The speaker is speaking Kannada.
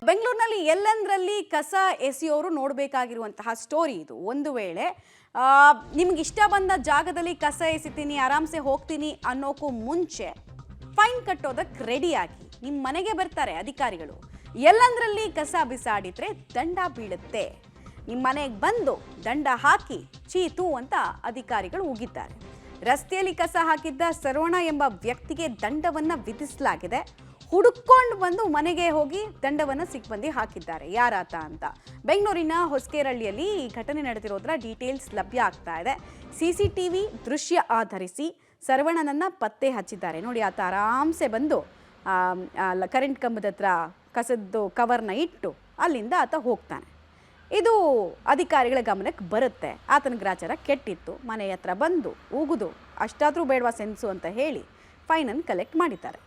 ಬೆಂಗಳೂರಿನಲ್ಲಿ ಎಲ್ಲೆಂದರಲ್ಲಿ ಕಸ ಎಸೆಯೋರು ನೋಡಬೇಕಾಗಿರುವಂತಹ ಸ್ಟೋರಿ ಇದು. ಒಂದು ವೇಳೆ ನಿಮ್ಗೆ ಇಷ್ಟ ಬಂದ ಜಾಗದಲ್ಲಿ ಕಸ ಎಸಿತೀನಿ, ಆರಾಮ್ಸೆ ಹೋಗ್ತೀನಿ ಅನ್ನೋಕ್ಕೂ ಮುಂಚೆ ಫೈನ್ ಕಟ್ಟೋದಕ್ಕೆ ರೆಡಿಯಾಗಿ ನಿಮ್ಮ ಮನೆಗೆ ಬರ್ತಾರೆ ಅಧಿಕಾರಿಗಳು. ಎಲ್ಲೆಂದರಲ್ಲಿ ಕಸ ಬಿಸಾಡಿದ್ರೆ ದಂಡ ಬೀಳುತ್ತೆ, ನಿಮ್ಮ ಮನೆಗೆ ಬಂದು ದಂಡ ಹಾಕಿ ಚೀತು ಅಂತ ಅಧಿಕಾರಿಗಳು ಉಗಿದ್ದಾರೆ. ರಸ್ತೆಯಲ್ಲಿ ಕಸ ಹಾಕಿದ್ದ ಸರವಣ ಎಂಬ ವ್ಯಕ್ತಿಗೆ ದಂಡವನ್ನು ವಿಧಿಸಲಾಗಿದೆ. ಹುಡುಕೊಂಡು ಬಂದು ಮನೆಗೆ ಹೋಗಿ ದಂಡವನ್ನು ಸಿಬ್ಬಂದಿ ಹಾಕಿದ್ದಾರೆ. ಯಾರಾತ ಅಂತ ಬೆಂಗಳೂರಿನ ಹೊಸಕೇರಳ್ಳಿಯಲ್ಲಿ ಈ ಘಟನೆ ನಡೆದಿರೋದ್ರ ಡೀಟೇಲ್ಸ್ ಲಭ್ಯ ಆಗ್ತಾ ಇದೆ. CCTV ದೃಶ್ಯ ಆಧರಿಸಿ ಸರವಣನನ್ನ ಪತ್ತೆ ಹಚ್ಚಿದ್ದಾರೆ. ನೋಡಿ, ಆತ ಆರಾಮ್ಸೆ ಬಂದು ಕರೆಂಟ್ ಕಂಬದ ಹತ್ರ ಕಸದ್ದು ಕವರ್ನ ಇಟ್ಟು ಅಲ್ಲಿಂದ ಆತ ಹೋಗ್ತಾನೆ. ಇದು ಅಧಿಕಾರಿಗಳ ಗಮನಕ್ಕೆ ಬರುತ್ತೆ. ಆತನ ಗ್ರಾಚಾರ ಕೆಟ್ಟಿತ್ತು. ಮನೆ ಹತ್ರ ಬಂದು ಉಗಿದು ಅಷ್ಟಾದರೂ ಬೇಡವಾ ಸೆನ್ಸು ಅಂತ ಹೇಳಿ ಫೈನನ್ನು ಕಲೆಕ್ಟ್ ಮಾಡಿದ್ದಾರೆ.